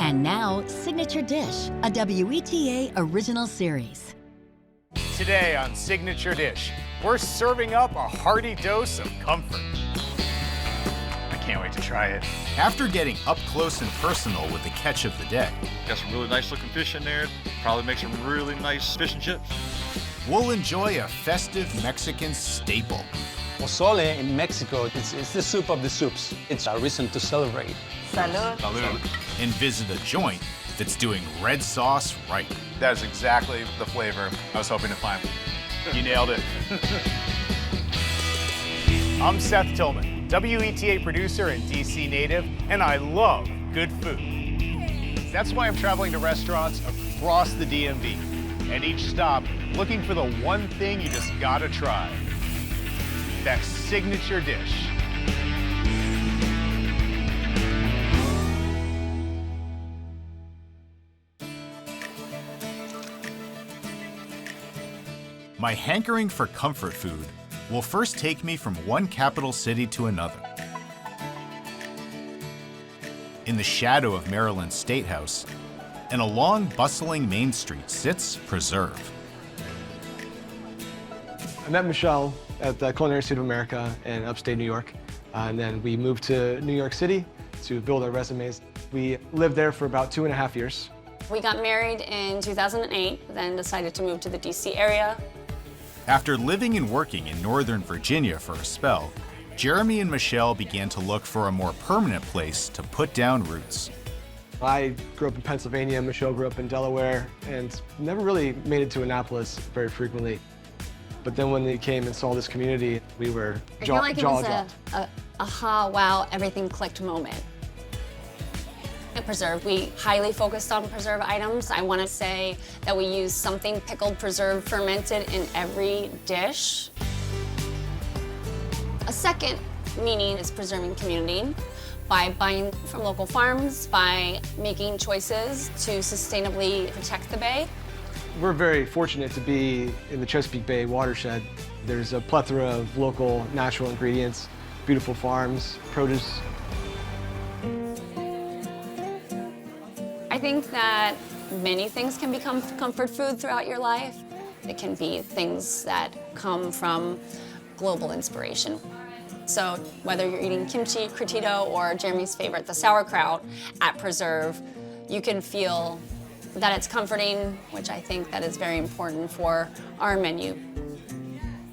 And now, Signature Dish, a WETA original series. Today on Signature Dish, we're serving up a hearty dose of comfort. I can't wait to try it. After getting up close and personal with the catch of the day, got some really nice looking fish in there. Probably make some really nice fish and chips. we'll enjoy a festive Mexican staple. Pozole in Mexico, it's the soup of the soups. It's a reason to celebrate. Salud. Salud. And visit a joint that's doing red sauce right. That is exactly the flavor I was hoping to find. You nailed it. I'm Seth Tillman, WETA producer and DC native, and I love good food. That's why I'm traveling to restaurants across the DMV. At each stop, looking for the one thing you just gotta try. That signature dish. My hankering for comfort food will first take me from one capital city to another. In the shadow of Maryland's State House, and along bustling Main Street sits Preserve. I met Michelle at the Culinary Institute of America in upstate New York, and then we moved to New York City to build our resumes. We lived there for about 2.5 years. We got married in 2008, then decided to move to the DC area. After living and working in Northern Virginia for a spell, Jeremy and Michelle began to look for a more permanent place to put down roots. I grew up in Pennsylvania, Michelle grew up in Delaware, and never really made it to Annapolis very frequently. But then when they came and saw this community, we were I feel like it jaw was a aha, wow, everything clicked moment. At Preserve, we highly focused on preserve items. I want to say that we use something pickled, preserved, fermented in every dish. A second meaning is preserving community by buying from local farms, by making choices to sustainably protect the bay. We're very fortunate to be in the Chesapeake Bay watershed. There's a plethora of local natural ingredients, beautiful farms, produce. I think that many things can become comfort food throughout your life. It can be things that come from global inspiration. So whether you're eating kimchi, cretito, or Jeremy's favorite, the sauerkraut, at Preserve, you can feel that it's comforting, which I think that is very important for our menu.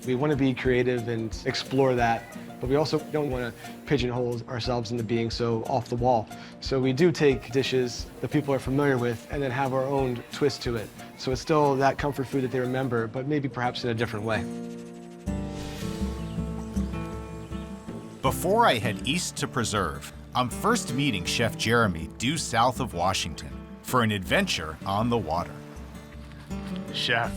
We want to be creative and explore that, but we also don't want to pigeonhole ourselves into being so off the wall. So we do take dishes that people are familiar with and then have our own twist to it. So it's still that comfort food that they remember, but maybe perhaps in a different way. Before I head east to Preserve, I'm first meeting Chef Jeremy due south of Washington for an adventure on the water. Chef.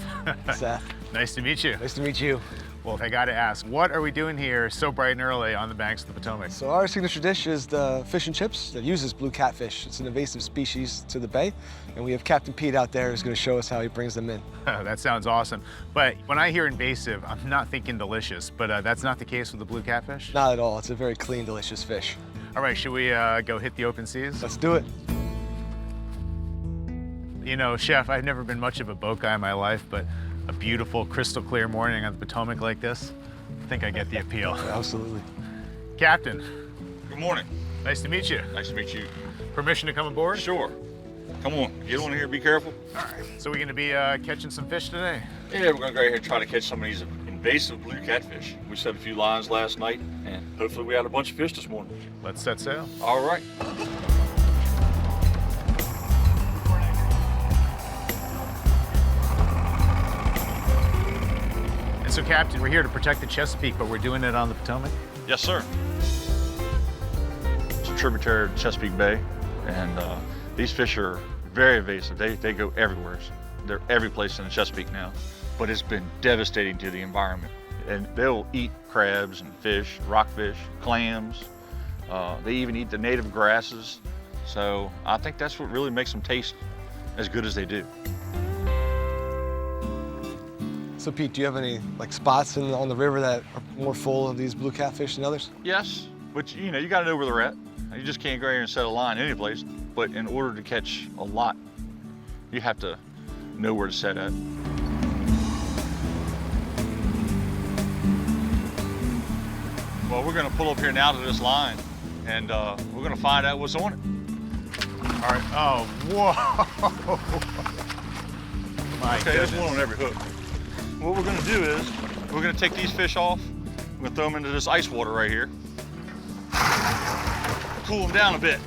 Seth. Nice to meet you. Nice to meet you. Well, I gotta ask, what are we doing here so bright and early on the banks of the Potomac? So our signature dish is the fish and chips that uses blue catfish. It's an invasive species to the bay, and we have Captain Pete out there who's going to show us how he brings them in. That sounds awesome. But when I hear invasive, I'm not thinking delicious, but that's not the case with the blue catfish? Not at all. It's a very clean, delicious fish. All right, should we go hit the open seas? Let's do it. You know, Chef, I've never been much of a boat guy in my life, but a beautiful, crystal clear morning on the Potomac like this, I think I get the appeal. Absolutely. Captain. Good morning. Nice to meet you. Nice to meet you. Permission to come aboard? Sure. Come on, get on here, be careful. All right. So we're gonna be catching some fish today? Yeah, we're gonna go ahead and try to catch some of these invasive blue catfish. We set a few lines last night, and hopefully we had a bunch of fish this morning. Let's set sail. All right. And so, Captain, we're here to protect the Chesapeake, but we're doing it on the Potomac? Yes, sir. It's a tributary of Chesapeake Bay, and these fish are very invasive. They go everywhere. They're every place in the Chesapeake now, but it's been devastating to the environment. And they'll eat crabs and fish, rockfish, clams. They even eat the native grasses. So I think that's what really makes them taste as good as they do. So Pete, do you have any spots on the river that are more full of these blue catfish than others? Yes, but you know, you gotta know where they're at. You just can't go here and set a line any place. but in order to catch a lot, you have to know where to set at. Well, we're gonna pull up here now to this line, and we're gonna find out what's on it. All right. Oh, whoa. My Okay, goodness. there's one on every hook. What we're gonna do is, we're gonna take these fish off, we're gonna throw them into this ice water right here, cool them down a bit,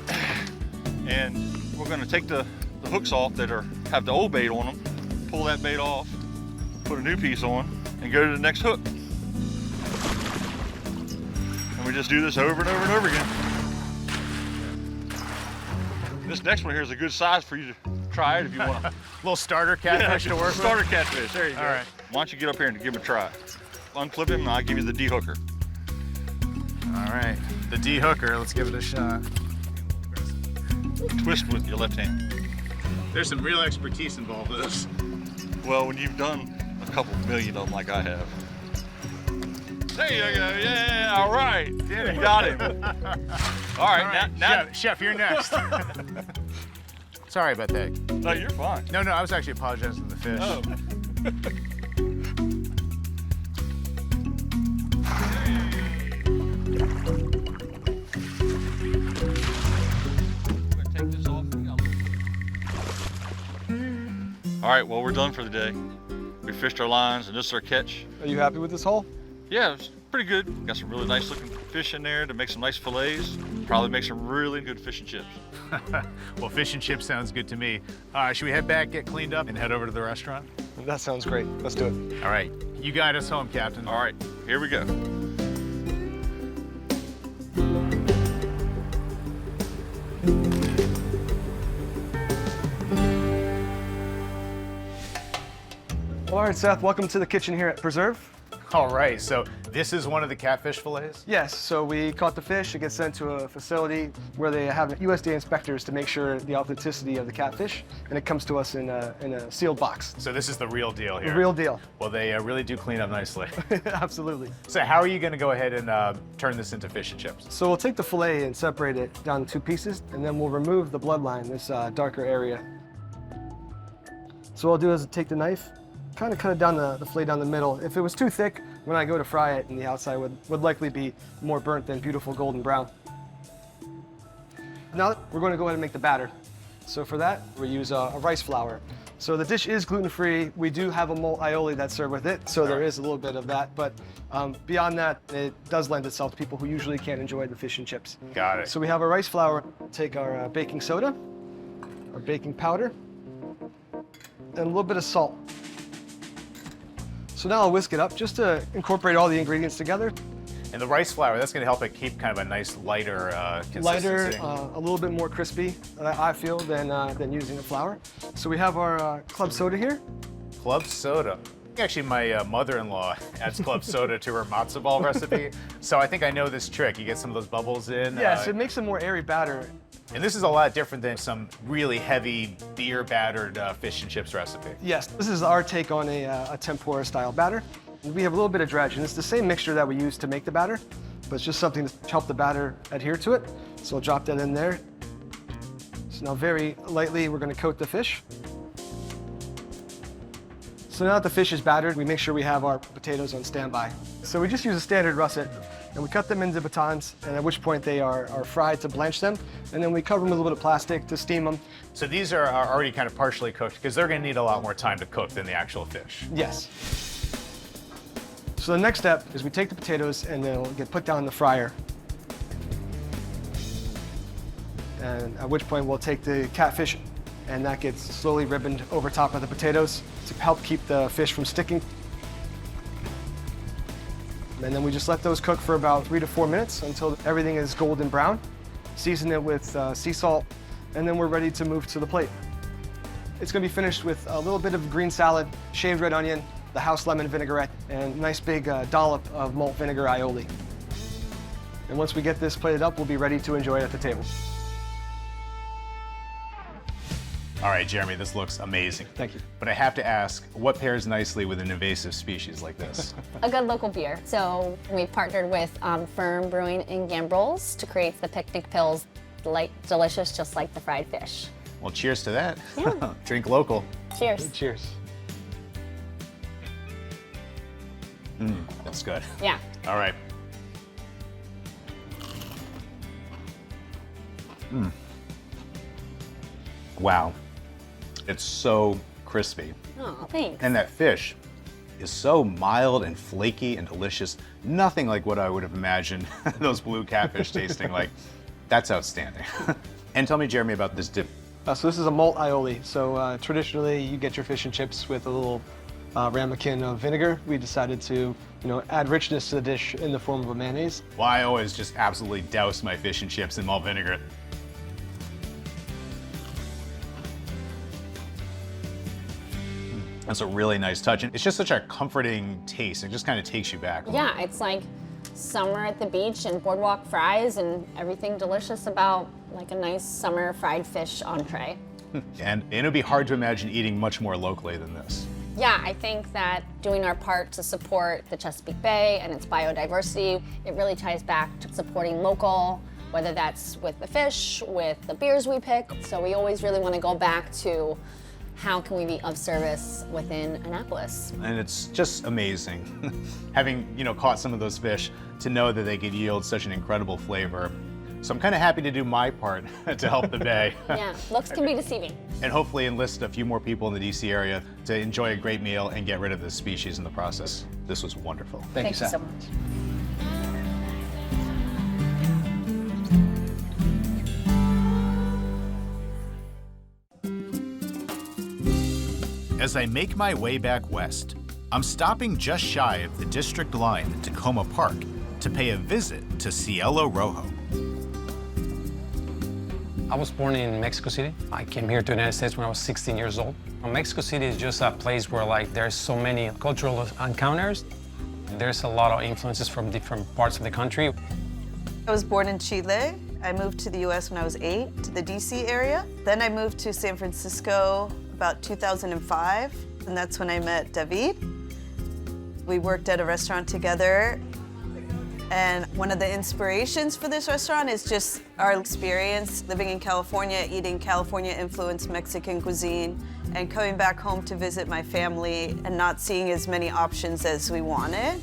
and we're gonna take the hooks off that have the old bait on them, pull that bait off, put a new piece on, and go to the next hook. And we just do this over and over and over again. This next one here is a good size for you to try it if you want. Little starter catfish to work with? Starter catfish, there you go. All right. Why don't you get up here and give it a try? Unclip him and I'll give you the de-hooker. All right. The de-hooker, let's give it a shot. Twist with your left hand. There's some real expertise involved with this. Well, when you've done a couple million of them like I have. There you go, yeah, all right. Did it. Got him. All right, All right, now. Chef, you're next. Sorry about that. No, you're fine. No, I was actually apologizing to the fish. Oh. All right, well, we're done for the day. We fished our lines, and this is our catch. Are you happy with this haul? Yeah, it's pretty good. Got some really nice looking fish in there to make some nice fillets. Probably make some really good fish and chips. Well, fish and chips sounds good to me. Should we head back, get cleaned up, and head over to the restaurant? That sounds great. Let's do it. All right. You guide us home, Captain. All right, here we go. All right, Seth, welcome to the kitchen here at Preserve. All right, so this is one of the catfish fillets? Yes, so we caught the fish, it gets sent to a facility where they have USDA inspectors to make sure the authenticity of the catfish, and it comes to us in a sealed box. So this is the real deal here? The real deal. Well, they really do clean up nicely. Absolutely. So how are you gonna go ahead and turn this into fish and chips? So we'll take the fillet and separate it down in two pieces, and then we'll remove the bloodline, this darker area. So what I'll do is take the knife, kind of cut it down the fillet down the middle. If it was too thick, when I go to fry it, and the outside would likely be more burnt than beautiful golden brown. Now we're going to go ahead and make the batter. So for that, we use a rice flour. So the dish is gluten-free. We do have a malt aioli that's served with it, so there is a little bit of that. But beyond that, it does lend itself to people who usually can't enjoy the fish and chips. Got it. So we have our rice flour. Take our baking soda, our baking powder, and a little bit of salt. So now I'll whisk it up just to incorporate all the ingredients together. And the rice flour, that's gonna help it keep kind of a nice lighter consistency. Lighter, a little bit more crispy, I feel, than using the flour. So we have our club soda here. Club soda. Actually, my mother-in-law adds club soda to her matzo ball recipe. So I think I know this trick. You get some of those bubbles in. Yes, it makes a more airy batter. And this is a lot different than some really heavy beer-battered fish and chips recipe. Yes, this is our take on a tempura-style batter. We have a little bit of dredge, and it's the same mixture that we use to make the batter, but it's just something to help the batter adhere to it. So I'll drop that in there. So now very lightly, we're gonna coat the fish. So now that the fish is battered, we make sure we have our potatoes on standby. So we just use a standard russet, and we cut them into batons, and at which point they are fried to blanch them, and then we cover them with a little bit of plastic to steam them. So these are already kind of partially cooked because they're gonna need a lot more time to cook than the actual fish. Yes. So the next step is we take the potatoes and they'll get put down in the fryer. And at which point we'll take the catfish and that gets slowly ribboned over top of the potatoes to help keep the fish from sticking. And then we just let those cook for about 3 to 4 minutes until everything is golden brown. Season it with sea salt, and then we're ready to move to the plate. It's gonna be finished with a little bit of green salad, shaved red onion, the house lemon vinaigrette, and a nice big dollop of malt vinegar aioli. And once we get this plated up, we'll be ready to enjoy it at the table. All right, Jeremy, this looks amazing. Thank you. But I have to ask, what pairs nicely with an invasive species like this? A good local beer. So we partnered with Firm Brewing in Gambrills to create the Picnic Pills. delicious just like the fried fish. Well, cheers to that. Yeah. Drink local. Cheers. Cheers. That's good. Yeah. All right. Wow. It's so crispy. Oh, thanks. And that fish is so mild and flaky and delicious. Nothing like what I would have imagined those blue catfish tasting like. That's outstanding. And tell me, Jeremy, about this dip. So this is a malt aioli. So traditionally, you get your fish and chips with a little ramekin of vinegar. We decided to, add richness to the dish in the form of a mayonnaise. Well, I always just absolutely douse my fish and chips in malt vinegar. That's a really nice touch. And it's just such a comforting taste. It just kind of takes you back. Yeah, it's like summer at the beach and boardwalk fries and everything delicious about like a nice summer fried fish entree. And it would be hard to imagine eating much more locally than this. Yeah, I think that doing our part to support the Chesapeake Bay and its biodiversity, it really ties back to supporting local, whether that's with the fish, with the beers we pick. So we always really want to go back to how can we be of service within Annapolis. And it's just amazing, having caught some of those fish, to know that they could yield such an incredible flavor. So I'm kind of happy to do my part to help the bay. Yeah, looks can be deceiving. And hopefully enlist a few more people in the DC area to enjoy a great meal and get rid of this species in the process. This was wonderful. Thank you, so Seth. much. As I make my way back west, I'm stopping just shy of the district line at Takoma Park to pay a visit to Cielo Rojo. I was born in Mexico City. I came here to the United States when I was 16 years old. Mexico City is just a place where there's so many cultural encounters. There's a lot of influences from different parts of the country. I was born in Chile. I moved to the US when I was 8, to the DC area. Then I moved to San Francisco about 2005, and that's when I met David. We worked at a restaurant together, and one of the inspirations for this restaurant is just our experience living in California, eating California-influenced Mexican cuisine, and coming back home to visit my family and not seeing as many options as we wanted.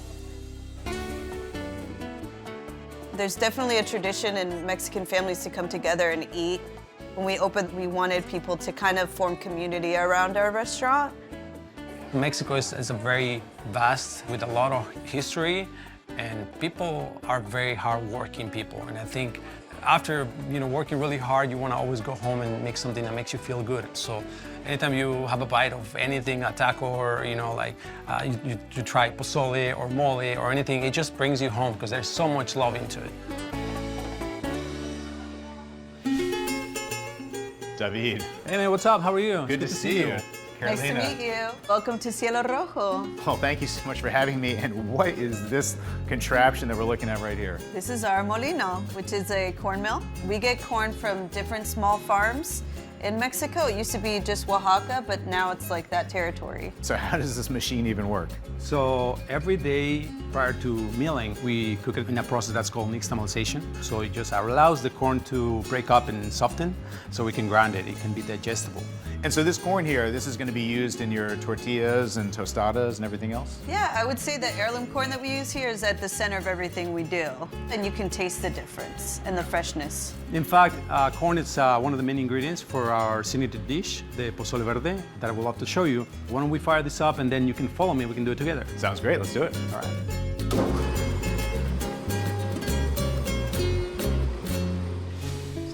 There's definitely a tradition in Mexican families to come together and eat. When we opened, we wanted people to kind of form community around our restaurant. Mexico is a very vast, with a lot of history, and people are very hardworking people. And I think after working really hard, you want to always go home and make something that makes you feel good. So anytime you have a bite of anything, a taco, or you try pozole or mole or anything, it just brings you home because there's so much love into it. David. Hey man, what's up? How are you? Good to see you. Nice to meet you. Welcome to Cielo Rojo. Oh, thank you so much for having me. And what is this contraption that we're looking at right here? This is our molino, which is a corn mill. We get corn from different small farms in Mexico. It used to be just Oaxaca, but now it's like that territory. So how does this machine even work? So every day prior to milling, we cook it in a process that's called nixtamalization. So it just allows the corn to break up and soften so we can grind it. It can be digestible. And so this corn here, this is going to be used in your tortillas and tostadas and everything else? Yeah, I would say the heirloom corn that we use here is at the center of everything we do. And you can taste the difference and the freshness. In fact, corn is one of the main ingredients for our signature dish, the Pozole Verde, that I would love to show you. Why don't we fire this up and then you can follow me, we can do it together. Sounds great, let's do it. All right.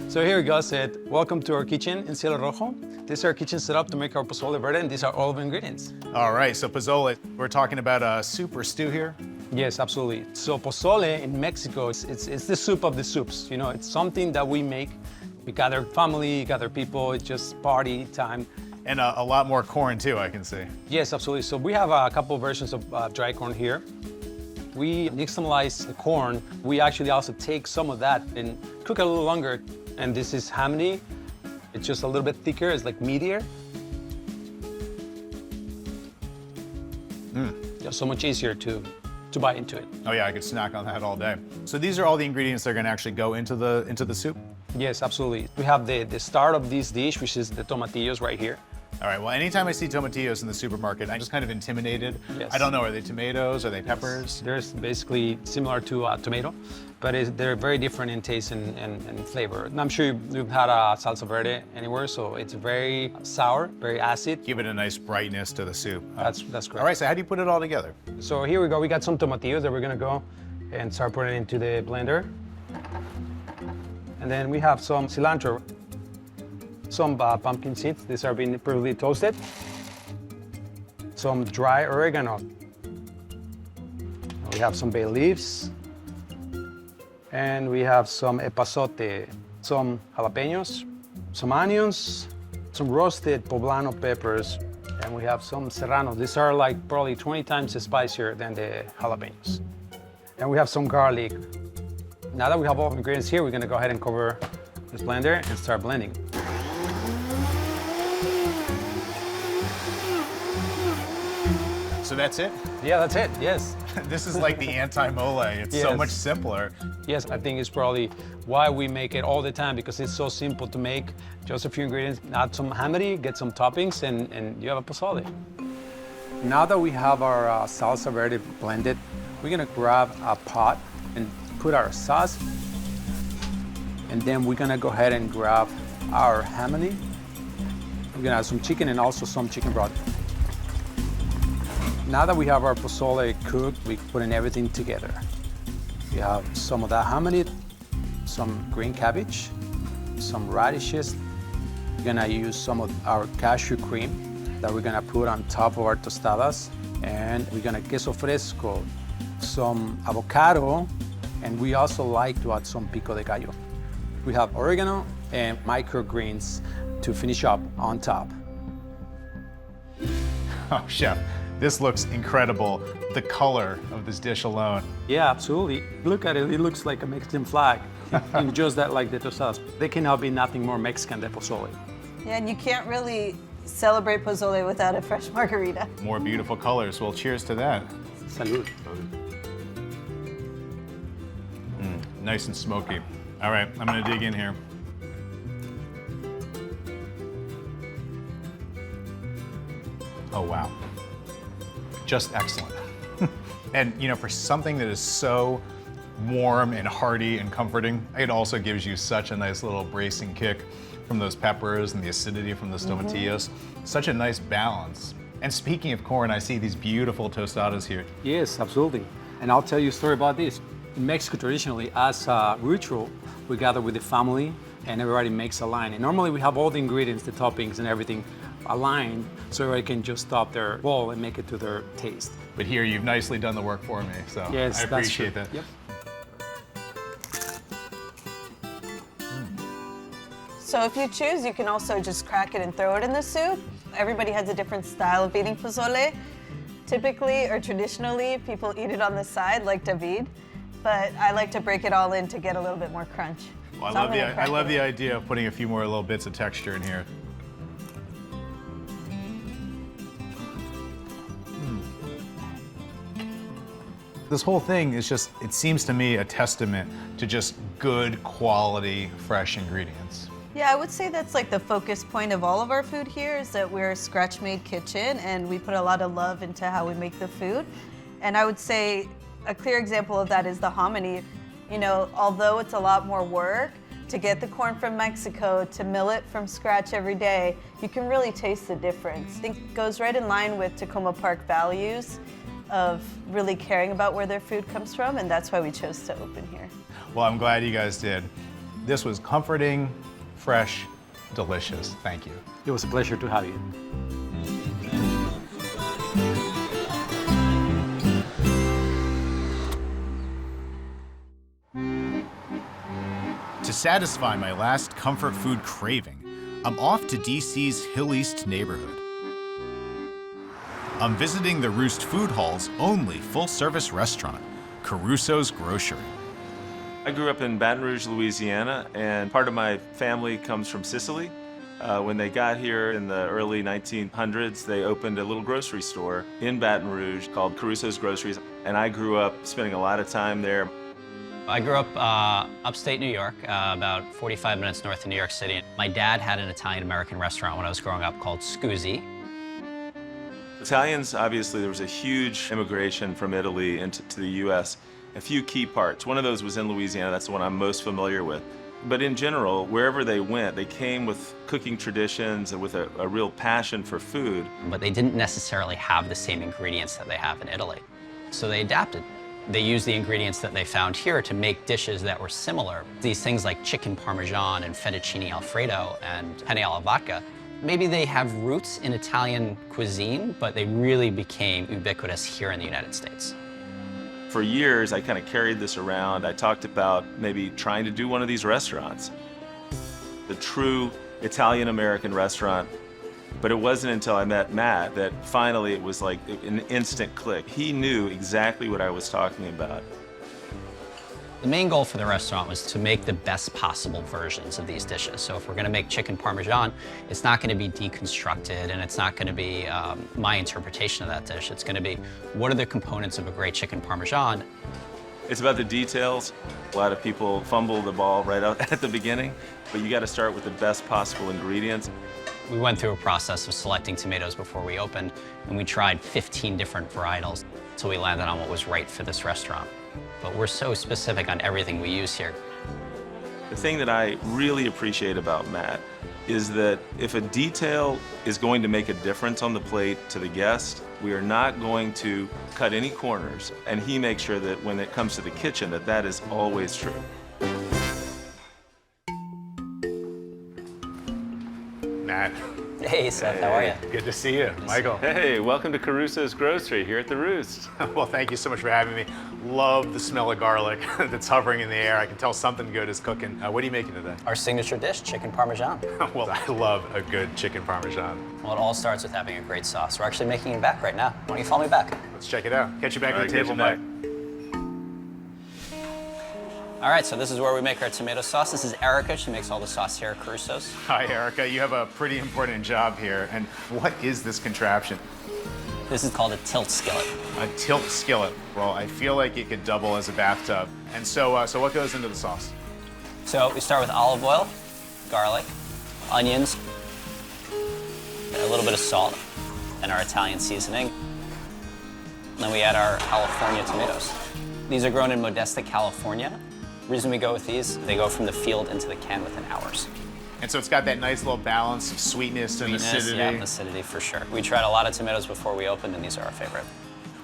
So here we go, Seth. Welcome to our kitchen in Cielo Rojo. This is our kitchen set up to make our Pozole Verde, and these are all of the ingredients. All right, so pozole, we're talking about a soup or stew here? Yes, absolutely. So pozole in Mexico, it's the soup of the soups. It's something that we make. We gather family, gather people, it's just party time. And a lot more corn too, I can see. Yes, absolutely. So we have a couple versions of dry corn here. We nixtamalize the corn. We actually also take some of that and cook it a little longer. And this is hamady. It's just a little bit thicker, it's like meatier. Just so much easier to bite into it. Oh yeah, I could snack on that all day. So these are all the ingredients that are going to actually go into the soup? Yes, absolutely. We have the start of this dish, which is the tomatillos right here. All right, well, anytime I see tomatillos in the supermarket, I'm just kind of intimidated. Yes. I don't know, are they tomatoes? Are they peppers? They're basically similar to a tomato, but they're very different in taste and flavor. And I'm sure you've had a salsa verde anywhere, so it's very sour, very acid. Give it a nice brightness to the soup. That's correct. All right, so how do you put it all together? So here we go. We got some tomatillos that we're gonna go and start putting into the blender. And then we have some cilantro, some pumpkin seeds. These are being previously toasted. Some dry oregano. We have some bay leaves. And we have some epazote, some jalapenos, some onions, some roasted poblano peppers, and we have some serranos. These are like probably 20 times spicier than the jalapenos. And we have some garlic. Now that we have all the ingredients here, we're gonna go ahead and cover this blender and start blending. So that's it? Yeah, that's it, yes. This is like the anti-mole. It's so Yes. much simpler. Yes, I think it's probably why we make it all the time, because it's so simple to make. Just a few ingredients, add some hamady, get some toppings, and you have a pozole. Now that we have our salsa verde blended, we're gonna grab a pot and put our sauce. And then we're gonna go ahead and grab our hamady. We're gonna add some chicken and also some chicken broth. Now that we have our pozole cooked, we're putting everything together. We have some of that hamady, some green cabbage, some radishes. We're gonna use some of our cashew cream that we're gonna put on top of our tostadas. And we're gonna queso fresco, some avocado, and we also like to add some pico de gallo. We have oregano and microgreens to finish up on top. Oh, chef, this looks incredible. The color of this dish alone. Yeah, absolutely. Look at it, it looks like a Mexican flag. And just that, like the tostadas. There cannot be nothing more Mexican than pozole. Yeah, and you can't really celebrate pozole without a fresh margarita. More beautiful colors. Well, cheers to that. Salud. Nice and smoky. All right, I'm gonna dig in here. Oh, wow. Just excellent. And you know, for something that is so warm and hearty and comforting, it also gives you such a nice little bracing kick from those peppers and the acidity from those tomatillos. Such a nice balance. And speaking of corn, I see these beautiful tostadas here. Yes, absolutely. And I'll tell you a story about this. In Mexico, traditionally, as a ritual, we gather with the family and everybody makes a line. And normally we have all the ingredients, the toppings and everything aligned so everybody can just stop their bowl and make it to their taste. But here, you've nicely done the work for me, so Yes, I appreciate that's true. that. Yep. So if you choose, you can also just crack it and throw it in the soup. Everybody has a different style of eating pozole. Typically or traditionally, people eat it on the side like David, but I like to break it all in to get a little bit more crunch. Well, So I'm gonna I crack love it the in. idea of putting a few more little bits of texture in here. This whole thing is just, it seems to me, a testament to just good quality, fresh ingredients. Yeah, I would say that's like the focus point of all of our food here is that we're a scratch-made kitchen and we put a lot of love into how we make the food. And I would say a clear example of that is the hominy. You know, although it's a lot more work to get the corn from Mexico, to mill it from scratch every day, you can really taste the difference. I think it goes right in line with Takoma Park values of really caring about where their food comes from, and that's why we chose to open here. Well, I'm glad you guys did. This was comforting, fresh, delicious. Thank you. It was a pleasure to have you. To satisfy my last comfort food craving, I'm off to DC's Hill East neighborhood. I'm visiting the Roost Food Hall's only full-service restaurant, Caruso's Grocery. I grew up in Baton Rouge, Louisiana, and part of my family comes from Sicily. When they got here in the early 1900s, they opened a little grocery store in Baton Rouge called Caruso's Groceries, and I grew up spending a lot of time there. I grew up upstate New York, about 45 minutes north of New York City. My dad had an Italian-American restaurant when I was growing up called Scusi. Italians, obviously, there was a huge immigration from Italy into the U.S. A few key parts. One of those was in Louisiana. That's the one I'm most familiar with. But in general, wherever they went, they came with cooking traditions and with a real passion for food. But they didn't necessarily have the same ingredients that they have in Italy. So they adapted. They used the ingredients that they found here to make dishes that were similar. These things like chicken parmesan and fettuccine alfredo and penne alla vodka. Maybe they have roots in Italian cuisine, but they really became ubiquitous here in the United States. For years, I kind of carried this around. I talked about maybe trying to do one of these restaurants. The true Italian-American restaurant. But it wasn't until I met Matt that finally it was like an instant click. He knew exactly what I was talking about. The main goal for the restaurant was to make the best possible versions of these dishes. So if we're going to make chicken parmesan, it's not going to be deconstructed, and it's not going to be my interpretation of that dish. It's going to be, what are the components of a great chicken parmesan? It's about the details. A lot of people fumble the ball right out at the beginning, but you got to start with the best possible ingredients. We went through a process of selecting tomatoes before we opened, and we tried 15 different varietals until we landed on what was right for this restaurant. But we're so specific on everything we use here. The thing that I really appreciate about Matt is that if a detail is going to make a difference on the plate to the guest, we are not going to cut any corners, and he makes sure that when it comes to the kitchen, that is always true. Matt. Hey, Seth, how are you? Good to see you, Michael. Hey, welcome to Caruso's Grocery here at the Roost. Well, thank you so much for having me. Love the smell of garlic that's hovering in the air. I can tell something good is cooking. What are you making today? Our signature dish, chicken parmesan. Well, I love a good chicken parmesan. Well, it all starts with having a great sauce. We're actually making it back right now. Why don't you follow me back? Let's check it out. Catch you back All at right, the table, catch you Mike. All right, so this is where we make our tomato sauce. This is Erica. She makes all the sauce here at Caruso's. Hi, Erica. You have a pretty important job here. And what is this contraption? This is called a tilt skillet. A tilt skillet. Well, I feel like it could double as a bathtub. And so what goes into the sauce? So we start with olive oil, garlic, onions, a little bit of salt, and our Italian seasoning. And then we add our California tomatoes. These are grown in Modesta, California. The reason we go with these, they go from the field into the can within hours. And so it's got that nice little balance of sweetness and acidity. Yeah, acidity for sure. We tried a lot of tomatoes before we opened, and these are our favorite.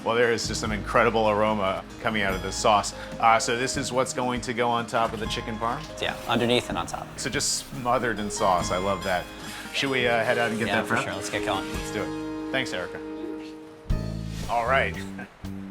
Well, there is just an incredible aroma coming out of this sauce. So this is what's going to go on top of the chicken parm? Yeah, underneath and on top. So just smothered in sauce. I love that. Should we head out and get that? Yeah, for sure. Let's get going. Let's do it. Thanks, Erica. All right.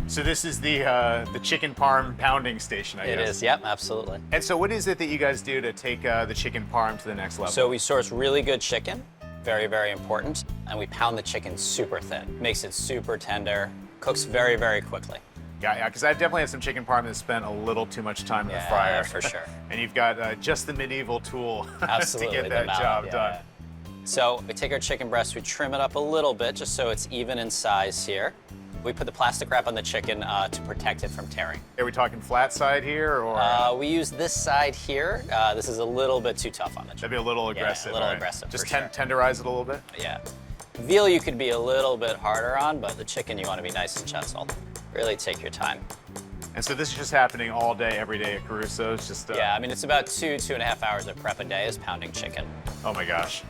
So this is the chicken parm pounding station, I guess. It is, yep, absolutely. And so what is it that you guys do to take the chicken parm to the next level? So we source really good chicken, very, very important, and we pound the chicken super thin. Makes it super tender, cooks very, very quickly. Yeah, because I definitely have some chicken parm that spent a little too much time in the fryer. Yeah, for sure. And you've got just the medieval tool to get that job done. Yeah. So we take our chicken breast, we trim it up a little bit just so it's even in size here. We put the plastic wrap on the chicken to protect it from tearing. Are we talking flat side here, or? We use this side here. This is a little bit too tough on the chicken. That'd be a little aggressive. Yeah, a little aggressive, Just for sure. tenderize it a little bit? Yeah. Veal you could be a little bit harder on, but the chicken you want to be nice and gentle. Really take your time. And so this is just happening all day, every day at Caruso's? Just Yeah, I mean, it's about 2.5 hours of prep a day is pounding chicken. Oh my gosh.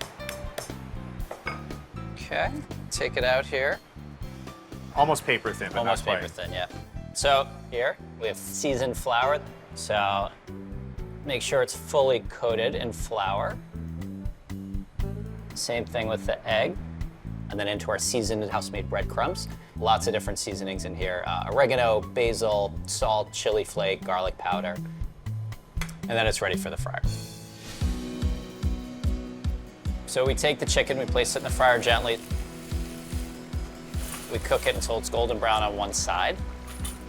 Okay, take it out here. Almost paper thin, but almost not paper quite. thin, yeah. So here, we have seasoned flour. So make sure it's fully coated in flour. Same thing with the egg. And then into our seasoned house-made breadcrumbs. Lots of different seasonings in here. Oregano, basil, salt, chili flake, garlic powder. And then it's ready for the fryer. So we take the chicken, we place it in the fryer gently. We cook it until it's golden brown on one side.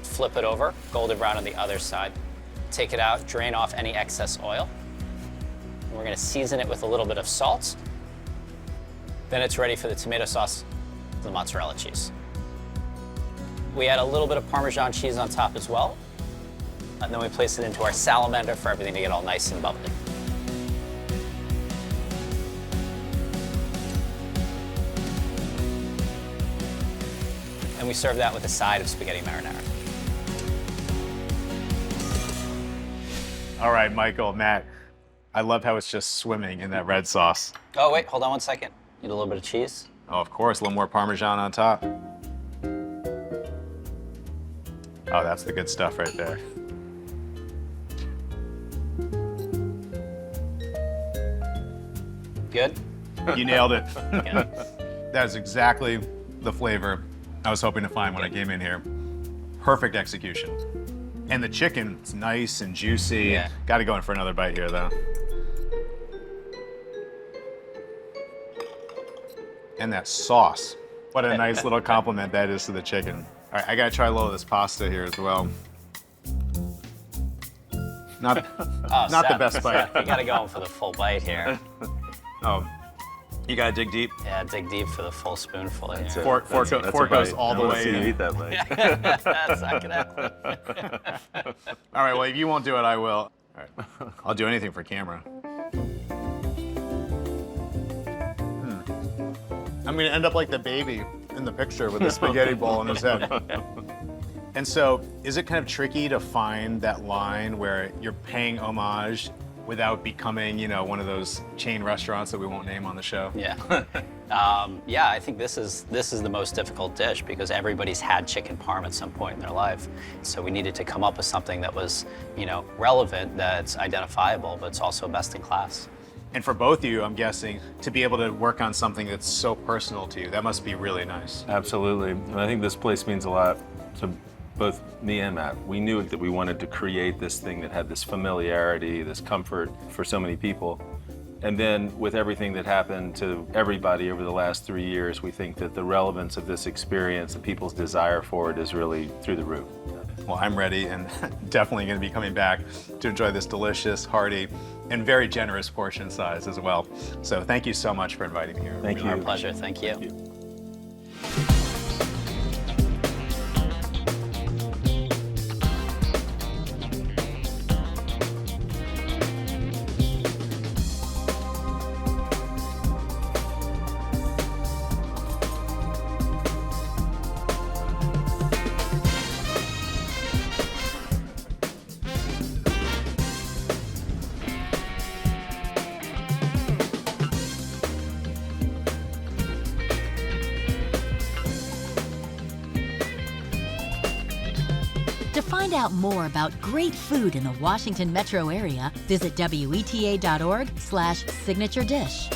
Flip it over, golden brown on the other side. Take it out, drain off any excess oil. And we're gonna season it with a little bit of salt. Then it's ready for the tomato sauce, the mozzarella cheese. We add a little bit of Parmesan cheese on top as well. And then we place it into our salamander for everything to get all nice and bubbly. And we serve that with a side of spaghetti marinara. All right, Michael, Matt, I love how it's just swimming in that red sauce. Oh, wait, hold on one second. Need a little bit of cheese? Oh, of course, a little more Parmesan on top. Oh, that's the good stuff right there. Good? You nailed it. Yeah. That's exactly the flavor I was hoping to find when I came in here. Perfect execution. And the chicken, it's nice and juicy. Yeah. Got to go in for another bite here, though. And that sauce. What a nice little compliment that is to the chicken. All right, I got to try a little of this pasta here as well. Not the best bite. You got to go in for the full bite here. Oh, you got to dig deep. Yeah, dig deep for the full spoonful here. Fork goes all the way in. Eat that bite. Suck it out. All right, well, if you won't do it, I will. All right. I'll do anything for camera. I'm gonna end up like the baby in the picture with the spaghetti bowl in his head. And so, is it kind of tricky to find that line where you're paying homage without becoming, you know, one of those chain restaurants that we won't name on the show? Yeah. Yeah, I think this is the most difficult dish because everybody's had chicken parm at some point in their life. So we needed to come up with something that was, you know, relevant, that's identifiable, but it's also best in class. And for both of you, I'm guessing, to be able to work on something that's so personal to you, that must be really nice. Absolutely. And I think this place means a lot to both me and Matt. We knew that we wanted to create this thing that had this familiarity, this comfort for so many people. And then with everything that happened to everybody over the last 3 years, we think that the relevance of this experience and people's desire for it is really through the roof. Well, I'm ready and definitely going to be coming back to enjoy this delicious, hearty, and very generous portion size as well. So thank you so much for inviting me here. Thank you. Our pleasure. Thank you. To find out more about great food in the Washington metro area, visit WETA.org/signature dish.